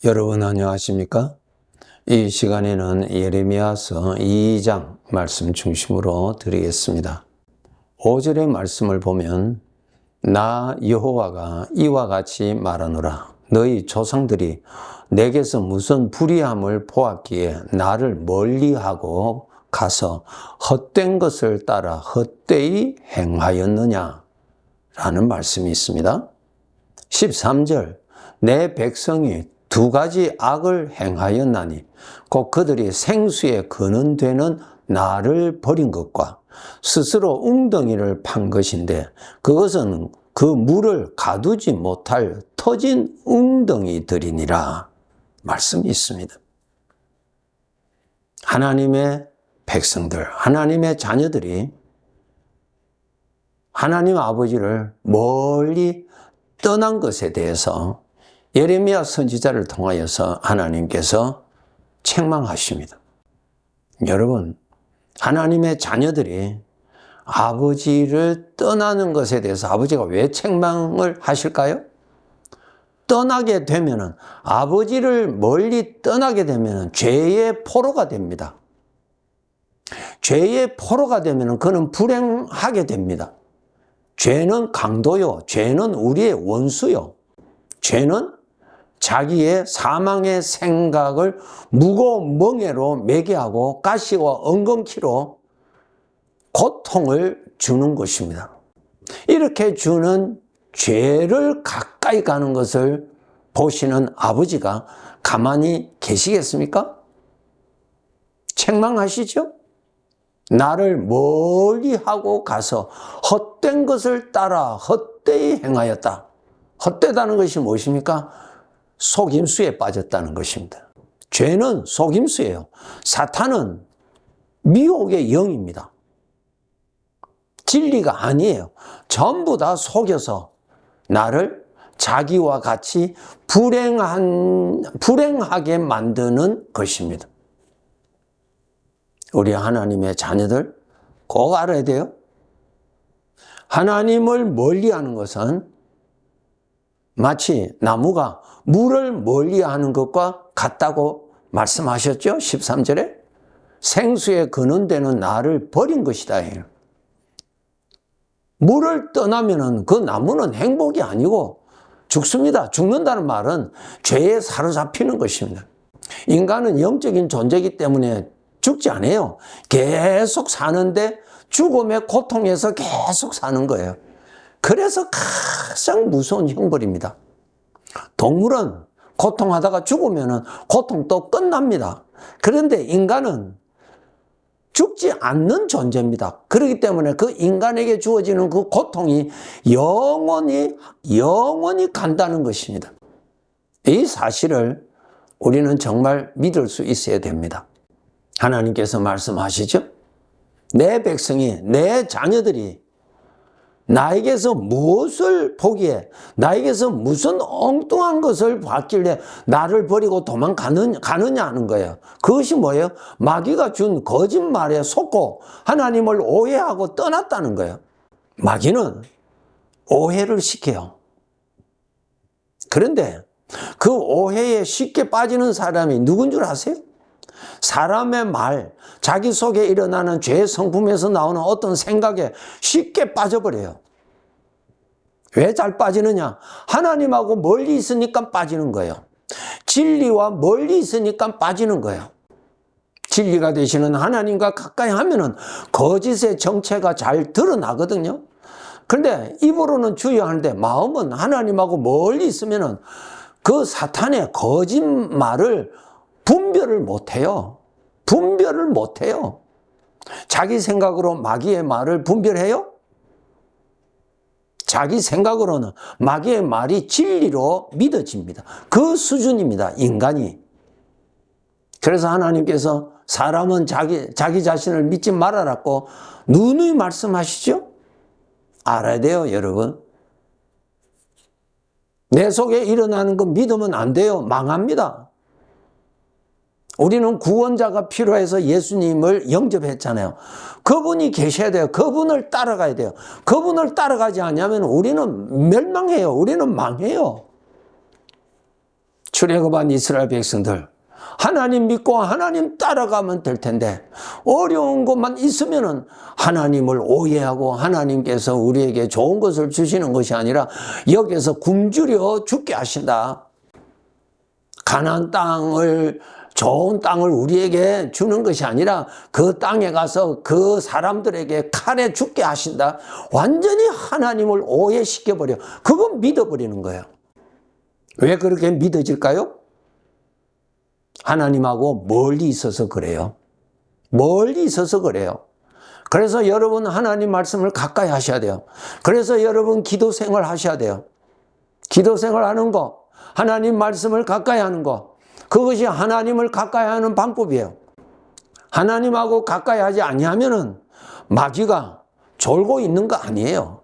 여러분 안녕하십니까? 이 시간에는 예레미야서 2장 말씀 중심으로 드리겠습니다. 5절의 말씀을 보면 나 여호와가 이와 같이 말하노라. 너희 조상들이 내게서 무슨 불의함을 보았기에 나를 멀리하고 가서 헛된 것을 따라 헛되이 행하였느냐? 라는 말씀이 있습니다. 13절 내 백성이 두 가지 악을 행하였나니 곧 그들이 생수에 근원되는 나를 버린 것과 스스로 웅덩이를 판 것인데 그것은 그 물을 가두지 못할 터진 웅덩이들이니라 말씀이 있습니다. 하나님의 백성들, 하나님의 자녀들이 하나님 아버지를 멀리 떠난 것에 대해서 예레미야 선지자를 통하여서 하나님께서 책망하십니다. 여러분, 하나님의 자녀들이 아버지를 떠나는 것에 대해서 아버지가 왜 책망을 하실까요? 떠나게 되면은, 아버지를 멀리 떠나게 되면은 죄의 포로가 됩니다. 죄의 포로가 되면은 그는 불행하게 됩니다. 죄는 강도요. 죄는 우리의 원수요. 죄는 자기의 사망의 생각을 무거운 멍에로 매개하고 가시와 엉겅퀴로 고통을 주는 것입니다. 이렇게 주는 죄를 가까이 가는 것을 보시는 아버지가 가만히 계시겠습니까? 책망하시죠? 나를 멀리하고 가서 헛된 것을 따라 헛되이 행하였다. 헛되다는 것이 무엇입니까? 속임수에 빠졌다는 것입니다. 죄는 속임수예요. 사탄은 미혹의 영입니다. 진리가 아니에요. 전부 다 속여서 나를 자기와 같이 불행하게 만드는 것입니다. 우리 하나님의 자녀들 꼭 알아야 돼요. 하나님을 멀리하는 것은 마치 나무가 물을 멀리하는 것과 같다고 말씀하셨죠? 13절에 생수에 근원되는 나를 버린 것이다. 물을 떠나면은 그 나무는 행복이 아니고 죽습니다. 죽는다는 말은 죄에 사로잡히는 것입니다. 인간은 영적인 존재이기 때문에 죽지 않아요. 계속 사는데 죽음의 고통에서 계속 사는 거예요. 그래서 가장 무서운 형벌입니다. 동물은 고통하다가 죽으면 고통도 끝납니다. 그런데 인간은 죽지 않는 존재입니다. 그렇기 때문에 그 인간에게 주어지는 그 고통이 영원히 간다는 것입니다. 이 사실을 우리는 정말 믿을 수 있어야 됩니다. 하나님께서 말씀하시죠? 내 백성이, 내 자녀들이 나에게서 무엇을 보기에, 나에게서 무슨 엉뚱한 것을 봤길래 나를 버리고 도망가느냐 하는 거예요. 그것이 뭐예요? 마귀가 준 거짓말에 속고 하나님을 오해하고 떠났다는 거예요. 마귀는 오해를 시켜요. 그런데 그 오해에 쉽게 빠지는 사람이 누군 줄 아세요? 사람의 말, 자기 속에 일어나는 죄의 성품에서 나오는 어떤 생각에 쉽게 빠져버려요. 왜 잘 빠지느냐? 하나님하고 멀리 있으니까 빠지는 거예요. 진리와 멀리 있으니까 빠지는 거예요. 진리가 되시는 하나님과 가까이 하면은 거짓의 정체가 잘 드러나거든요. 그런데 입으로는 주의하는데 마음은 하나님하고 멀리 있으면은 그 사탄의 거짓말을 분별을 못해요. 분별을 못해요. 자기 생각으로 마귀의 말을 분별해요? 자기 생각으로는 마귀의 말이 진리로 믿어집니다. 그 수준입니다, 인간이. 그래서 하나님께서 사람은 자기 자신을 믿지 말아라고 누누이 말씀하시죠? 알아야 돼요, 여러분. 내 속에 일어나는 거 믿으면 안 돼요. 망합니다. 우리는 구원자가 필요해서 예수님을 영접했잖아요. 그분이 계셔야 돼요. 그분을 따라가야 돼요. 그분을 따라가지 않으면 우리는 멸망해요. 우리는 망해요. 출애굽한 이스라엘 백성들, 하나님 믿고 하나님 따라가면 될 텐데 어려운 것만 있으면은 하나님을 오해하고 하나님께서 우리에게 좋은 것을 주시는 것이 아니라 여기에서 굶주려 죽게 하신다. 가나안 땅을, 좋은 땅을 우리에게 주는 것이 아니라 그 땅에 가서 그 사람들에게 칼에 죽게 하신다. 완전히 하나님을 오해시켜버려. 그건 믿어버리는 거예요. 왜 그렇게 믿어질까요? 하나님하고 멀리 있어서 그래요. 멀리 있어서 그래요. 그래서 여러분 하나님 말씀을 가까이 하셔야 돼요. 그래서 여러분 기도 생활 하셔야 돼요. 기도 생활 하는 거, 하나님 말씀을 가까이 하는 거, 그것이 하나님을 가까이 하는 방법이에요. 하나님하고 가까이 하지 아니하면은 마귀가 졸고 있는 거 아니에요.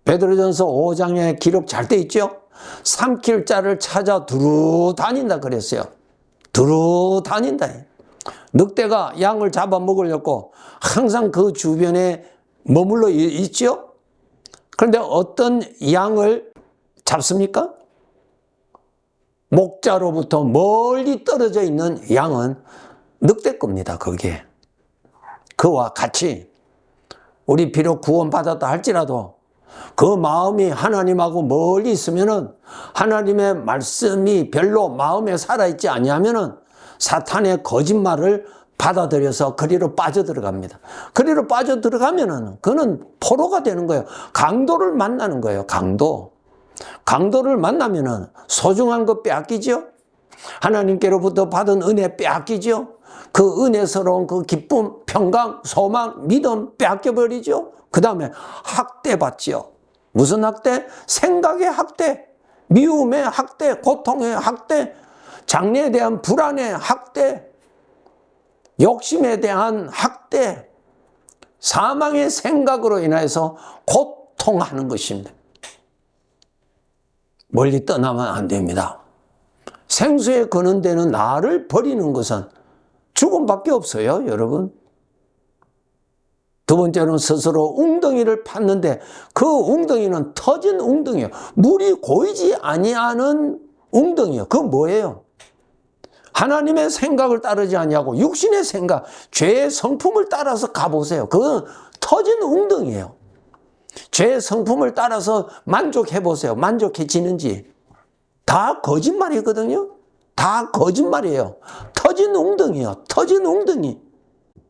베드로전서 5장에 기록 잘 돼 있죠? 삼킬 자를 찾아 두루 다닌다 그랬어요. 두루 다닌다. 늑대가 양을 잡아먹으려고 항상 그 주변에 머물러 있죠? 그런데 어떤 양을 잡습니까? 목자로부터 멀리 떨어져 있는 양은 늑대 겁니다, 거기에. 그와 같이 우리 비록 구원받았다 할지라도 그 마음이 하나님하고 멀리 있으면은 하나님의 말씀이 별로 마음에 살아있지 아니하면은 사탄의 거짓말을 받아들여서 그리로 빠져들어갑니다. 그리로 빠져들어가면은 그는 포로가 되는 거예요. 강도를 만나는 거예요, 강도. 강도를 만나면은 소중한 것 빼앗기죠? 하나님께로부터 받은 은혜 빼앗기죠? 그 은혜스러운 그 기쁨, 평강, 소망, 믿음 빼앗겨버리죠? 그 다음에 학대받죠. 무슨 학대? 생각의 학대, 미움의 학대, 고통의 학대, 장래에 대한 불안의 학대, 욕심에 대한 학대, 사망의 생각으로 인해서 고통하는 것입니다. 멀리 떠나면 안 됩니다. 생수에 거는 데는 나를 버리는 것은 죽음밖에 없어요, 여러분. 두 번째로는 스스로 웅덩이를 팠는데 그 웅덩이는 터진 웅덩이에요. 물이 고이지 아니하는 웅덩이에요. 그건 뭐예요? 하나님의 생각을 따르지 아니하고 육신의 생각, 죄의 성품을 따라서 가보세요. 그건 터진 웅덩이에요. 죄의 성품을 따라서 만족해보세요. 만족해지는지. 다 거짓말이거든요. 다 거짓말이에요. 터진 웅덩이에요. 터진 웅덩이.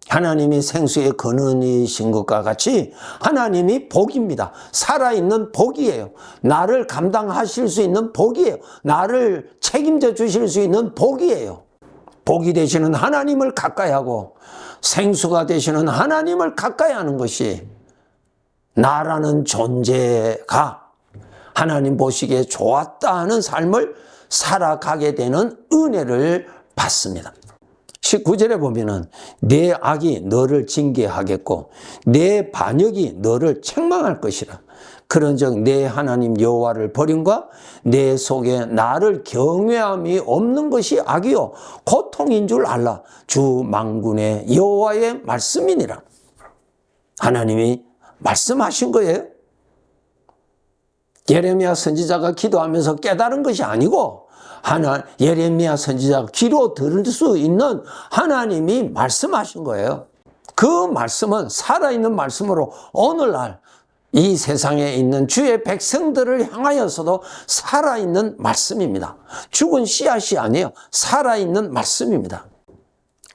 하나님이 생수의 근원이신 것과 같이 하나님이 복입니다. 살아있는 복이에요. 나를 감당하실 수 있는 복이에요. 나를 책임져 주실 수 있는 복이에요. 복이 되시는 하나님을 가까이 하고 생수가 되시는 하나님을 가까이 하는 것이 나라는 존재가 하나님 보시기에 좋았다 하는 삶을 살아가게 되는 은혜를 받습니다. 19절에 보면은 내 악이 너를 징계하겠고 내 반역이 너를 책망할 것이라. 그런즉 내 하나님 여호와를 버림과 내 속에 나를 경외함이 없는 것이 악이요 고통인 줄 알라. 주 만군의 여호와의 말씀이니라. 하나님이 말씀하신 거예요. 예레미야 선지자가 기도하면서 깨달은 것이 아니고 예레미야 선지자가 귀로 들을 수 있는 하나님이 말씀하신 거예요. 그 말씀은 살아있는 말씀으로 오늘날 이 세상에 있는 주의 백성들을 향하여서도 살아있는 말씀입니다. 죽은 씨앗이 아니에요. 살아있는 말씀입니다.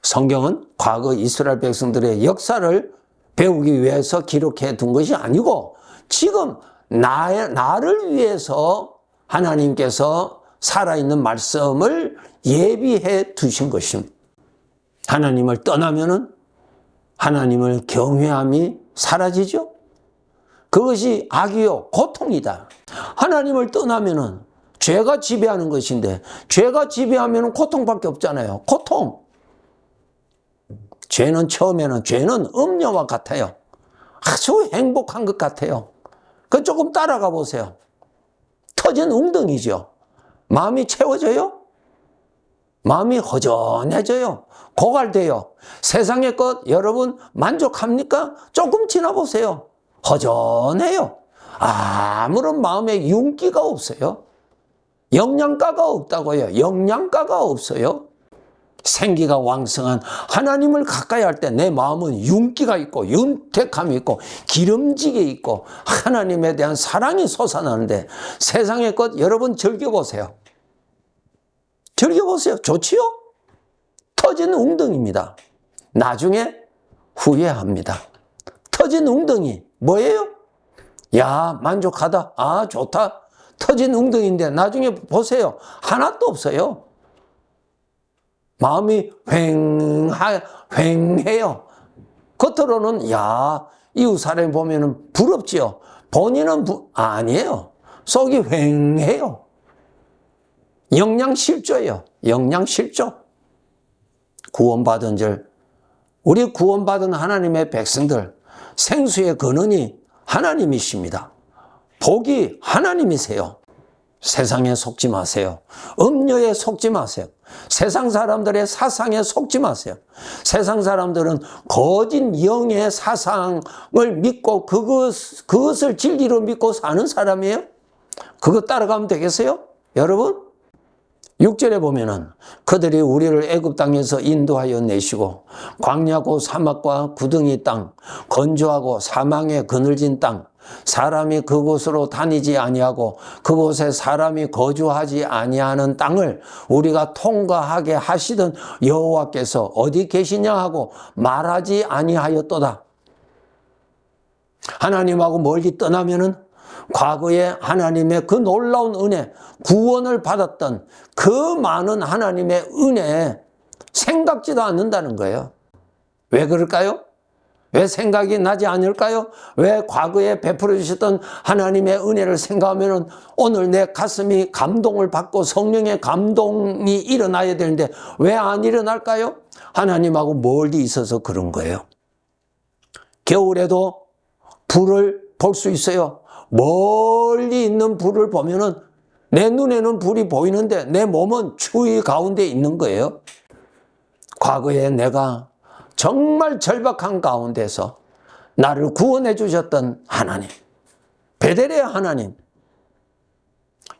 성경은 과거 이스라엘 백성들의 역사를 배우기 위해서 기록해 둔 것이 아니고 지금 나를 위해서 하나님께서 살아있는 말씀을 예비해 두신 것입니다. 하나님을 떠나면은 하나님을 경외함이 사라지죠? 그것이 악이요, 고통이다. 하나님을 떠나면은 죄가 지배하는 것인데, 죄가 지배하면은 고통밖에 없잖아요. 고통. 죄는 처음에는, 죄는 음료와 같아요. 아주 행복한 것 같아요. 그 조금 따라가 보세요. 터진 웅덩이죠. 마음이 채워져요? 마음이 허전해져요. 고갈돼요. 세상의 것 여러분 만족합니까? 조금 지나보세요. 허전해요. 아무런 마음에 윤기가 없어요. 영양가가 없다고요. 영양가가 없어요. 생기가 왕성한 하나님을 가까이 할 때 내 마음은 윤기가 있고 윤택함이 있고 기름지게 있고 하나님에 대한 사랑이 솟아나는데 세상의 것 여러분 즐겨보세요. 즐겨보세요. 좋지요? 터진 웅덩이입니다. 나중에 후회합니다. 터진 웅덩이 뭐예요? 야, 만족하다. 아, 좋다. 터진 웅덩이인데 나중에 보세요. 하나도 없어요. 마음이 휑해요. 겉으로는 야, 이웃 사람이 보면은 부럽지요. 본인은 아니에요. 속이 휑해요. 영양실조예요. 영양실조. 구원받은 줄, 우리 구원받은 하나님의 백성들, 생수의 근원이 하나님이십니다. 복이 하나님이세요. 세상에 속지 마세요. 음료에 속지 마세요. 세상 사람들의 사상에 속지 마세요. 세상 사람들은 거짓 영의 사상을 믿고 그것을 진리로 믿고 사는 사람이에요. 그거 따라가면 되겠어요? 여러분? 6절에 보면은 그들이 우리를 애굽 땅에서 인도하여 내시고 광야고 사막과 구덩이 땅, 건조하고 사망에 그늘진 땅, 사람이 그곳으로 다니지 아니하고 그곳에 사람이 거주하지 아니하는 땅을 우리가 통과하게 하시던 여호와께서 어디 계시냐 하고 말하지 아니하였도다. 하나님하고 멀리 떠나면은 과거에 하나님의 그 놀라운 은혜, 구원을 받았던 그 많은 하나님의 은혜에 생각지도 않는다는 거예요. 왜 그럴까요? 왜 생각이 나지 않을까요? 왜 과거에 베풀어 주셨던 하나님의 은혜를 생각하면 오늘 내 가슴이 감동을 받고 성령의 감동이 일어나야 되는데 왜 안 일어날까요? 하나님하고 멀리 있어서 그런 거예요. 겨울에도 불을 볼 수 있어요. 멀리 있는 불을 보면은 내 눈에는 불이 보이는데 내 몸은 추위 가운데 있는 거예요. 과거에 내가 정말 절박한 가운데서 나를 구원해 주셨던 하나님, 베델의 하나님,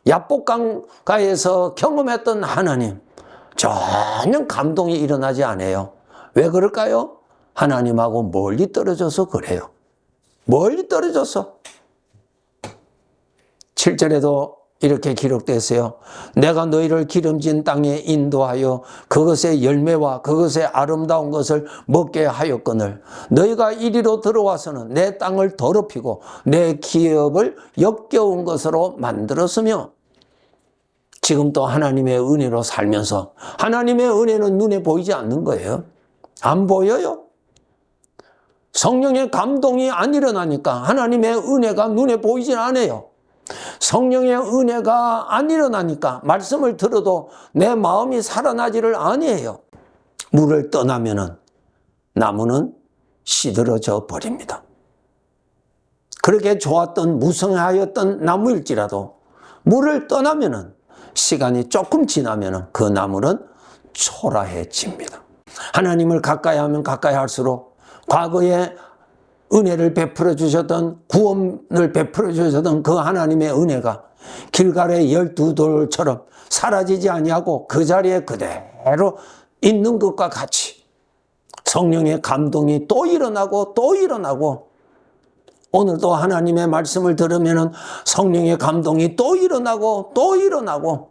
야복강가에서 경험했던 하나님, 전혀 감동이 일어나지 않아요. 왜 그럴까요? 하나님하고 멀리 떨어져서 그래요. 멀리 떨어져서. 7절에도 이렇게 기록되었어요. 내가 너희를 기름진 땅에 인도하여 그것의 열매와 그것의 아름다운 것을 먹게 하였거늘 너희가 이리로 들어와서는 내 땅을 더럽히고 내 기업을 역겨운 것으로 만들었으며 지금 또 하나님의 은혜로 살면서 하나님의 은혜는 눈에 보이지 않는 거예요. 안 보여요. 성령의 감동이 안 일어나니까 하나님의 은혜가 눈에 보이진 않아요. 성령의 은혜가 안 일어나니까 말씀을 들어도 내 마음이 살아나지를 아니에요. 물을 떠나면은 나무는 시들어져 버립니다. 그렇게 좋았던 무성하였던 나무일지라도 물을 떠나면은 시간이 조금 지나면은 그 나무는 초라해집니다. 하나님을 가까이 하면 가까이 할수록 과거에 은혜를 베풀어 주셨던 구원을 베풀어 주셨던 그 하나님의 은혜가 길갈의 12돌처럼 사라지지 아니하고 그 자리에 그대로 있는 것과 같이 성령의 감동이 또 일어나고 또 일어나고 오늘도 하나님의 말씀을 들으면 성령의 감동이 또 일어나고 또 일어나고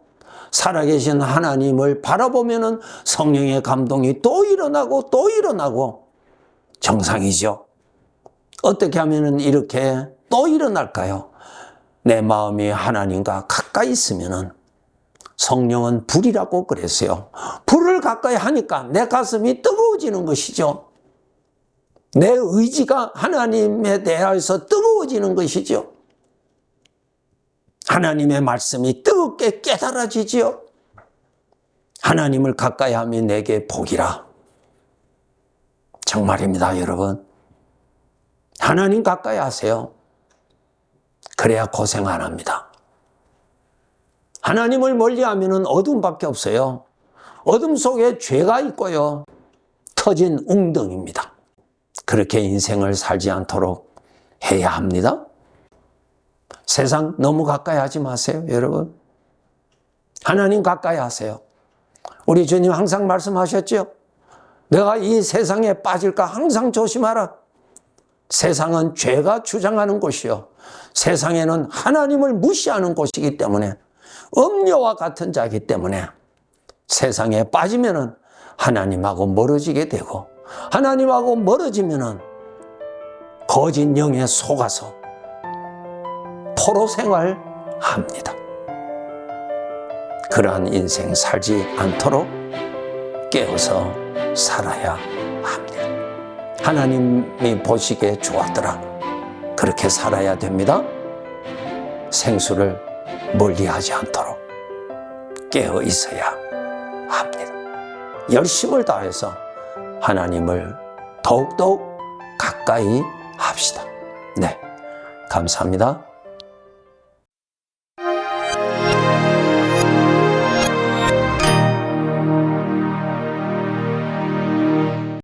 살아계신 하나님을 바라보면 성령의 감동이 또 일어나고 또 일어나고 정상이죠. 어떻게 하면 이렇게 또 일어날까요? 내 마음이 하나님과 가까이 있으면 성령은 불이라고 그랬어요. 불을 가까이 하니까 내 가슴이 뜨거워지는 것이죠. 내 의지가 하나님에 대해서 뜨거워지는 것이죠. 하나님의 말씀이 뜨겁게 깨달아지지요. 하나님을 가까이 하면 내게 복이라. 정말입니다, 여러분. 하나님 가까이 하세요. 그래야 고생 안 합니다. 하나님을 멀리하면 어둠밖에 없어요. 어둠 속에 죄가 있고요. 터진 웅덩이입니다. 그렇게 인생을 살지 않도록 해야 합니다. 세상 너무 가까이 하지 마세요, 여러분. 하나님 가까이 하세요. 우리 주님 항상 말씀하셨죠? 내가 이 세상에 빠질까 항상 조심하라. 세상은 죄가 주장하는 곳이요, 세상에는 하나님을 무시하는 곳이기 때문에, 음녀와 같은 자이기 때문에 세상에 빠지면은 하나님하고 멀어지게 되고, 하나님하고 멀어지면은 거짓 영에 속아서 포로 생활합니다. 그러한 인생 살지 않도록 깨어서 살아야 합니다. 하나님이 보시기에 좋았더라, 그렇게 살아야 됩니다. 생수를 멀리하지 않도록 깨어 있어야 합니다. 열심을 다해서 하나님을 더욱더욱 가까이 합시다. 네, 감사합니다.